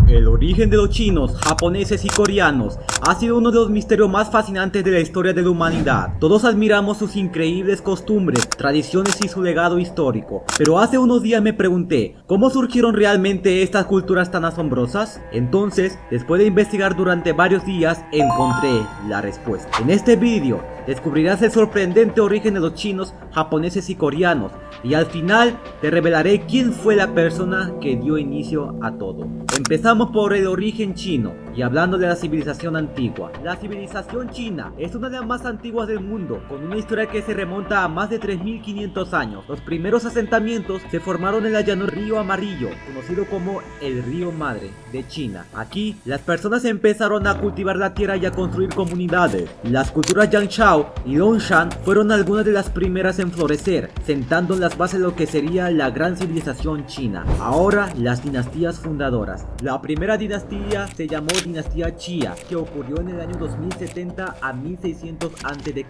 El origen de los chinos, japoneses y coreanos ha sido uno de los misterios más fascinantes de la historia de la humanidad. Todos admiramos sus increíbles costumbres, tradiciones y su legado histórico. Pero hace unos días me pregunté, ¿cómo surgieron realmente estas culturas tan asombrosas? Entonces, después de investigar durante varios días, encontré la respuesta. En este vídeo, descubrirás el sorprendente origen de los chinos, japoneses y coreanos. Y al final, te revelaré quién fue la persona que dio inicio a todo. Empezamos por el origen chino, y hablando de la civilización antigua. La civilización china es una de las más antiguas del mundo, con una historia que se remonta a más de 3500 años. Los primeros asentamientos se formaron en la llanura Río Amarillo, conocido como el Río Madre de China. Aquí, las personas empezaron a cultivar la tierra y a construir comunidades. Las culturas Yangshao y Longshan fueron algunas de las primeras en florecer, sentando en las bases de lo que sería la gran civilización china. Ahora, las dinastías fundadoras. La primera dinastía se llamó dinastía Xia, que ocurrió en el año 2070 a 1600 a.C.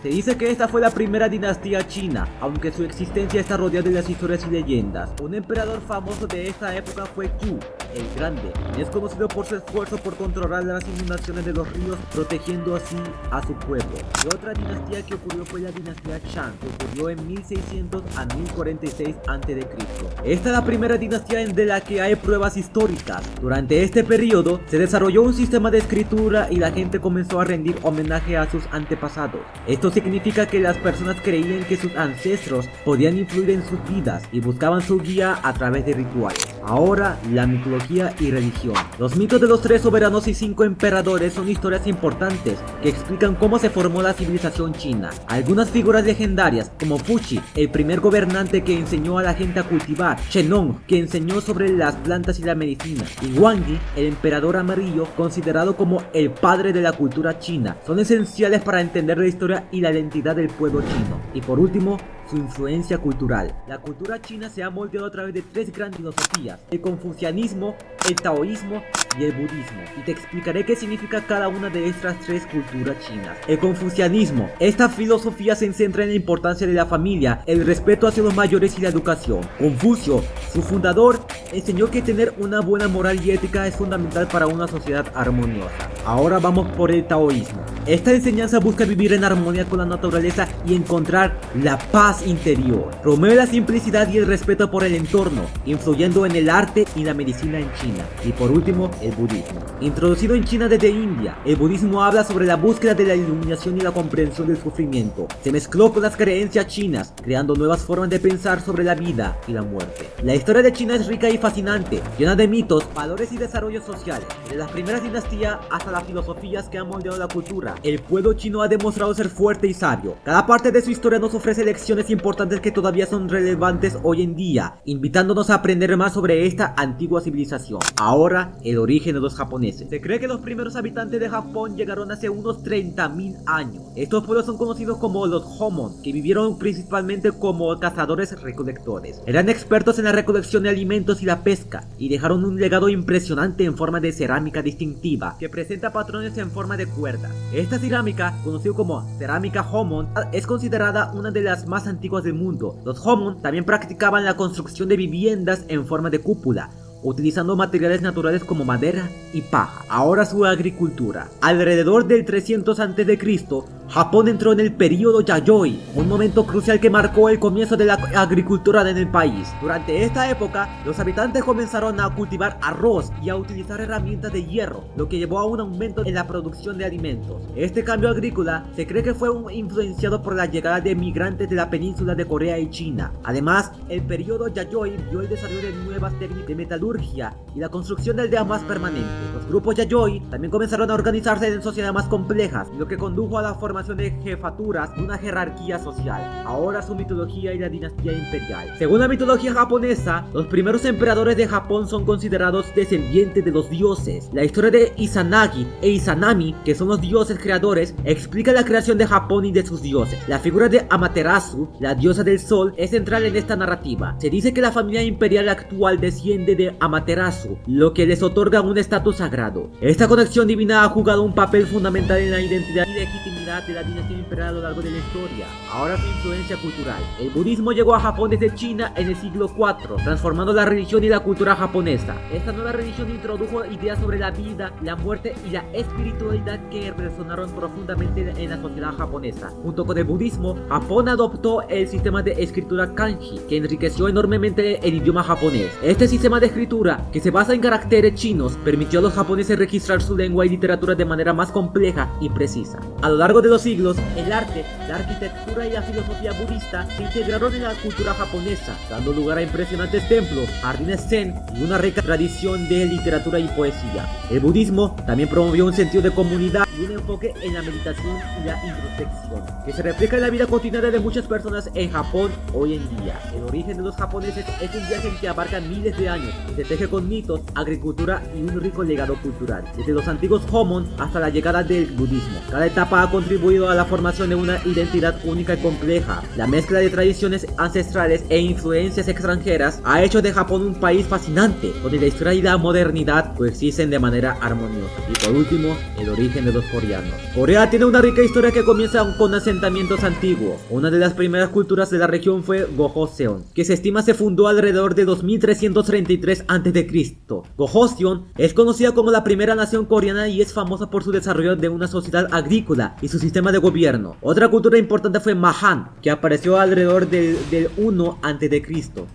Se dice que esta fue la primera dinastía china, aunque su existencia está rodeada de las historias y leyendas. Un emperador famoso de esta época fue Yu el Grande, y es conocido por su esfuerzo por controlar las inundaciones de los ríos, protegiendo así a su pueblo. Y otra dinastía que ocurrió fue la dinastía Shang, que ocurrió en 1600 a 1046 a.C. Esta es la primera dinastía de la que hay pruebas históricas. Durante este periodo se desarrolló un sistema de escritura y la gente comenzó a rendir homenaje a sus antepasados. Esto significa que las personas creían que sus ancestros podían influir en sus vidas y buscaban su guía a través de rituales. Ahora, la mitología y religión. Los mitos de los 3 soberanos y 5 emperadores son historias importantes que explican cómo se formó la civilización china. Algunas figuras legendarias como Fuxi, el primer gobernante que enseñó a la gente a cultivar, Shennong, que enseñó sobre las plantas y la medicina, y Wang Yi, el emperador amarillo, considerado como el padre de la cultura china, son esenciales para entender la historia y la identidad del pueblo chino. Y por último, su influencia cultural. La cultura china se ha moldeado a través de 3 grandes filosofías: el confucianismo, el taoísmo y el budismo, y te explicaré qué significa cada una de estas 3 culturas chinas. El confucianismo. Esta filosofía se centra en la importancia de la familia, el respeto hacia los mayores y la educación. Confucio, su fundador, enseñó que tener una buena moral y ética es fundamental para una sociedad armoniosa. Ahora vamos por el taoísmo. Esta enseñanza busca vivir en armonía con la naturaleza y encontrar la paz interior. Promueve la simplicidad y el respeto por el entorno, influyendo en el arte y la medicina en China. Y por último, el budismo. Introducido en China desde India, el budismo habla sobre la búsqueda de la iluminación y la comprensión del sufrimiento. Se mezcló con las creencias chinas, creando nuevas formas de pensar sobre la vida y la muerte. La historia de China es rica y fascinante, llena de mitos, valores y desarrollos sociales. Desde las primeras dinastías hasta las filosofías que han moldeado la cultura, el pueblo chino ha demostrado ser fuerte y sabio. Cada parte de su historia nos ofrece lecciones importantes que todavía son relevantes hoy en día, invitándonos a aprender más sobre esta antigua civilización. Ahora, el origen de los japoneses. Se cree que los primeros habitantes de Japón llegaron hace unos 30.000 años. Estos pueblos son conocidos como los Homon, que vivieron principalmente como cazadores-recolectores. Eran expertos en la recolección de alimentos y la pesca, y dejaron un legado impresionante en forma de cerámica distintiva, que presenta patrones en forma de cuerda. Esta cerámica, conocida como cerámica Homon, es considerada una de las más antiguas del mundo. Los Homon también practicaban la construcción de viviendas en forma de cúpula, utilizando materiales naturales como madera y paja. Ahora su agricultura. Alrededor del 300 a.C., Japón entró en el período Yayoi, un momento crucial que marcó el comienzo de la agricultura en el país. Durante esta época, los habitantes comenzaron a cultivar arroz y a utilizar herramientas de hierro, lo que llevó a un aumento en la producción de alimentos. Este cambio agrícola se cree que fue influenciado por la llegada de migrantes de la península de Corea y China. Además, el período Yayoi vio el desarrollo de nuevas técnicas de metalurgia y la construcción de aldeas más permanentes. Los grupos Yayoi también comenzaron a organizarse en sociedades más complejas, lo que condujo a la formación de jefaturas de una jerarquía social. Ahora su mitología y la dinastía imperial. Según la mitología japonesa, los primeros emperadores de Japón son considerados descendientes de los dioses. La historia de Izanagi e Izanami, que son los dioses creadores, explica la creación de Japón y de sus dioses. La figura de Amaterasu, la diosa del sol, es central en esta narrativa. Se dice que la familia imperial actual desciende de Amaterasu, lo que les otorga un estatus sagrado. Esta conexión divina ha jugado un papel fundamental en la identidad y legitimidad de la dinastía imperial a lo largo de la historia. Ahora su influencia cultural. El budismo llegó a Japón desde China en el siglo IV, transformando la religión y la cultura japonesa. Esta nueva religión introdujo ideas sobre la vida, la muerte y la espiritualidad que resonaron profundamente en la sociedad japonesa. Junto con el budismo, Japón adoptó el sistema de escritura kanji, que enriqueció enormemente el idioma japonés. Este sistema de escritura, que se basa en caracteres chinos, permitió a los japoneses registrar su lengua y literatura de manera más compleja y precisa. A lo largo de los siglos, el arte, la arquitectura y la filosofía budista se integraron en la cultura japonesa, dando lugar a impresionantes templos, jardines zen y una rica tradición de literatura y poesía. El budismo también promovió un sentido de comunidad y un enfoque en la meditación y la introspección, que se refleja en la vida cotidiana de muchas personas en Japón hoy en día. El origen de los japoneses es un viaje que abarca miles de años y se teje con mitos, agricultura y un rico legado cultural, desde los antiguos Homon hasta la llegada del budismo. Cada etapa ha contribuido a la formación de una identidad única y compleja. La mezcla de tradiciones ancestrales e influencias extranjeras ha hecho de Japón un país fascinante, donde la historia y la modernidad coexisten de manera armoniosa. Y por último, el origen de los coreanos. Corea tiene una rica historia que comienza con asentamientos antiguos. Una de las primeras culturas de la región fue Gojoseon, que se estima se fundó alrededor de 2333 a.C. Gojoseon es conocida como la primera nación coreana y es famosa por su desarrollo de una sociedad agrícola y su sistema de gobierno. Otra cultura importante fue Mahan, que apareció alrededor del 1 a.C.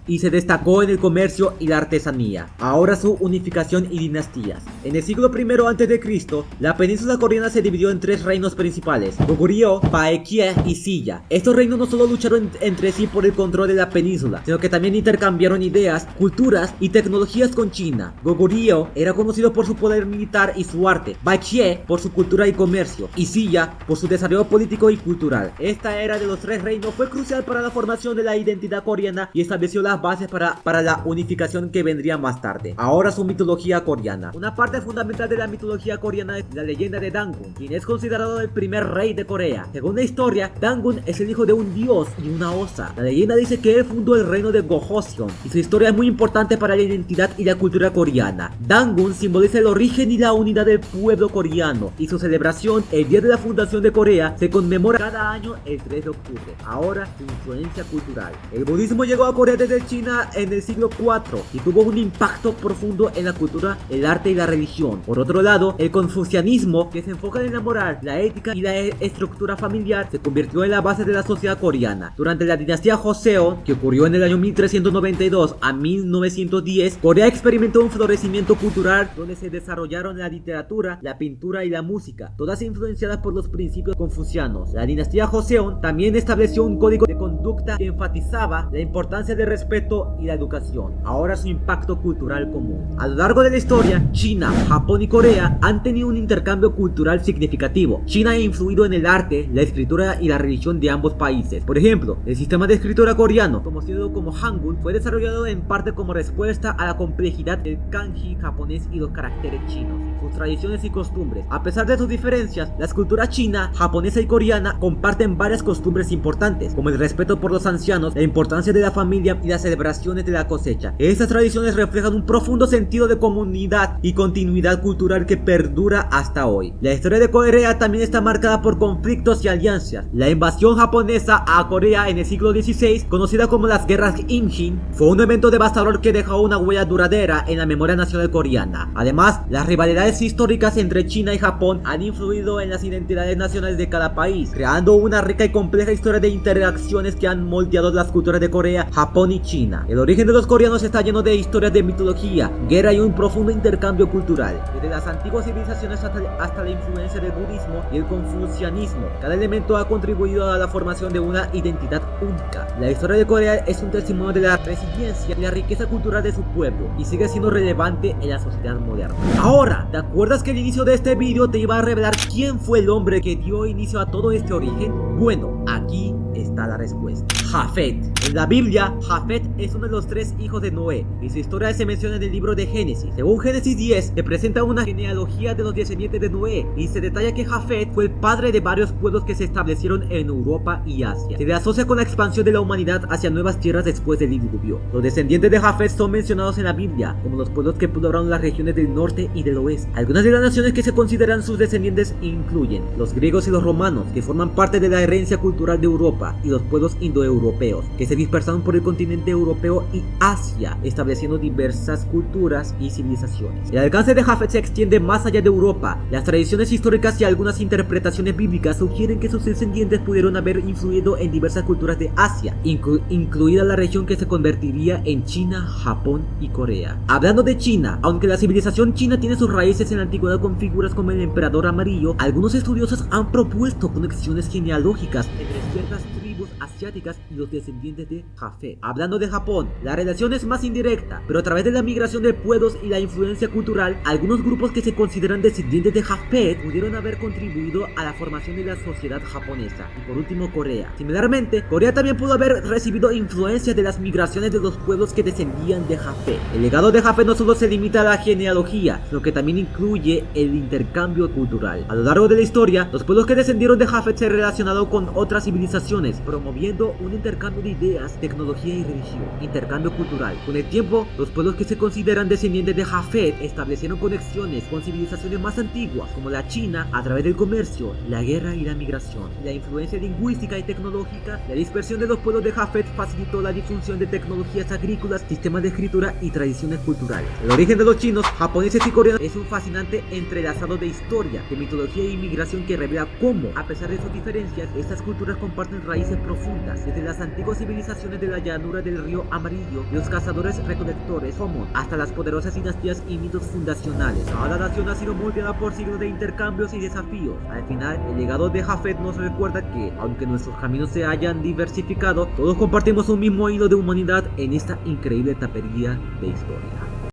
y se destacó en el comercio y la artesanía. Ahora su unificación y dinastías. En el siglo I a.C., la península coreana se dividió en tres reinos principales: Goguryeo, Baekje y Silla. Estos reinos no solo lucharon entre sí por el control de la península, sino que también intercambiaron ideas, culturas y tecnologías con China. Goguryeo era conocido por su poder militar y su arte, Baekje por su cultura y comercio, y Silla por su desarrollo político y cultural. Esta era de los tres reinos fue crucial para la formación de la identidad coreana y estableció las bases para la unificación que vendría más tarde. Ahora su mitología coreana. Una parte fundamental de la mitología coreana es la leyenda de Dangun, quien es considerado el primer rey de Corea. Según la historia, Dangun es el hijo de un dios y una osa. La leyenda dice que él fundó el reino de Gojoseon y su historia es muy importante para la identidad y la cultura coreana. Dangun simboliza el origen y la unidad del pueblo coreano, y su celebración, el día de la fundación de Corea, se conmemora cada año el 3 de octubre. Ahora, su influencia cultural. El budismo llegó a Corea desde China en el siglo IV y tuvo un impacto profundo en la cultura, el arte y la religión. Por otro lado, el confucianismo, que se enfoca en la moral, la ética y la estructura familiar, se convirtió en la base de la sociedad coreana. Durante la dinastía Joseon, que ocurrió en el año 1392 a 1910, Corea experimentó un florecimiento cultural donde se desarrollaron la literatura, la pintura y la música, todas influenciadas por los principios confucianos. La dinastía Joseon también estableció un código de conducta que enfatizaba la importancia del respeto y la educación. Ahora su impacto cultural común. A lo largo de la historia, China, Japón y Corea han tenido un intercambio cultural significativo. China ha influido en el arte, la escritura y la religión de ambos países. Por ejemplo, el sistema de escritura coreano, conocido como Hangul, fue desarrollado en parte como respuesta a la complejidad del kanji japonés y los caracteres chinos, sus tradiciones y costumbres. A pesar de sus diferencias, las culturas china, japonesa y coreana comparten varias costumbres importantes, como el respeto por los ancianos, la importancia de la familia y las celebraciones de la cosecha. Estas tradiciones reflejan un profundo sentido de comunidad y continuidad cultural que perdura hasta hoy. La historia de Corea también está marcada por conflictos y alianzas. La invasión japonesa a Corea en el siglo XVI, conocida como las guerras Imjin, fue un evento devastador que dejó una huella duradera en la memoria nacional coreana. Además, las rivalidades históricas entre China y Japón han influido en las identidades nacionales de cada país, creando una rica y compleja historia de interacciones que han moldeado las culturas de Corea, Japón y China. El origen de los coreanos está lleno de historias de mitología, guerra y un profundo intercambio cultural. Desde las antiguas civilizaciones hasta la influencia del budismo y el confucianismo, cada elemento ha contribuido a la formación de una identidad única. La historia de Corea es un testimonio de la resiliencia y la riqueza cultural de su pueblo y sigue siendo relevante en la sociedad moderna. Ahora, ¿te acuerdas que al inicio de este vídeo te iba a revelar quién fue el hombre que dio inicio a todo este origen? Bueno, aquí está está la respuesta. Jafet. En la Biblia, Jafet es uno de los 3 hijos de Noé, y su historia se menciona en el libro de Génesis. Según Génesis 10, se presenta una genealogía de los descendientes de Noé, y se detalla que Jafet fue el padre de varios pueblos que se establecieron en Europa y Asia. Se le asocia con la expansión de la humanidad hacia nuevas tierras después del diluvio. Los descendientes de Jafet son mencionados en la Biblia como los pueblos que poblaron las regiones del norte y del oeste. Algunas de las naciones que se consideran sus descendientes incluyen los griegos y los romanos, que forman parte de la herencia cultural de Europa, y los pueblos indoeuropeos, que se dispersaron por el continente europeo y Asia, estableciendo diversas culturas y civilizaciones. El alcance de Jafet se extiende más allá de Europa. Las tradiciones históricas y algunas interpretaciones bíblicas sugieren que sus descendientes pudieron haber influido en diversas culturas de Asia, incluida la región que se convertiría en China, Japón y Corea. Hablando de China, aunque la civilización china tiene sus raíces en la antigüedad con figuras como el emperador amarillo, algunos estudiosos han propuesto conexiones genealógicas entre ciertas tribus asiáticas y los descendientes de Jafet. Hablando de Japón, la relación es más indirecta, pero a través de la migración de pueblos y la influencia cultural, algunos grupos que se consideran descendientes de Jafet pudieron haber contribuido a la formación de la sociedad japonesa. Y por último, Corea. Similarmente, Corea también pudo haber recibido influencia de las migraciones de los pueblos que descendían de Jafet. El legado de Jafet no solo se limita a la genealogía, sino que también incluye el intercambio cultural. A lo largo de la historia, los pueblos que descendieron de Jafet se relacionaron con otras civilizaciones, promoviendo un intercambio de ideas, tecnología y religión. Intercambio cultural. Con el tiempo, los pueblos que se consideran descendientes de Jafet establecieron conexiones con civilizaciones más antiguas, como la China, a través del comercio, la guerra y la migración. La influencia lingüística y tecnológica, la dispersión de los pueblos de Jafet facilitó la difusión de tecnologías agrícolas, sistemas de escritura y tradiciones culturales. El origen de los chinos, japoneses y coreanos es un fascinante entrelazado de historia, de mitología y migración que revela cómo, a pesar de sus diferencias, estas culturas comparten raíces profundas, desde las antiguas civilizaciones de la llanura del río Amarillo, los cazadores recolectores Homo, hasta las poderosas dinastías y mitos fundacionales. Cada nación ha sido moldeada por siglos de intercambios y desafíos. Al final, el legado de Jafet nos recuerda que, aunque nuestros caminos se hayan diversificado, todos compartimos un mismo hilo de humanidad en esta increíble tapería de historia.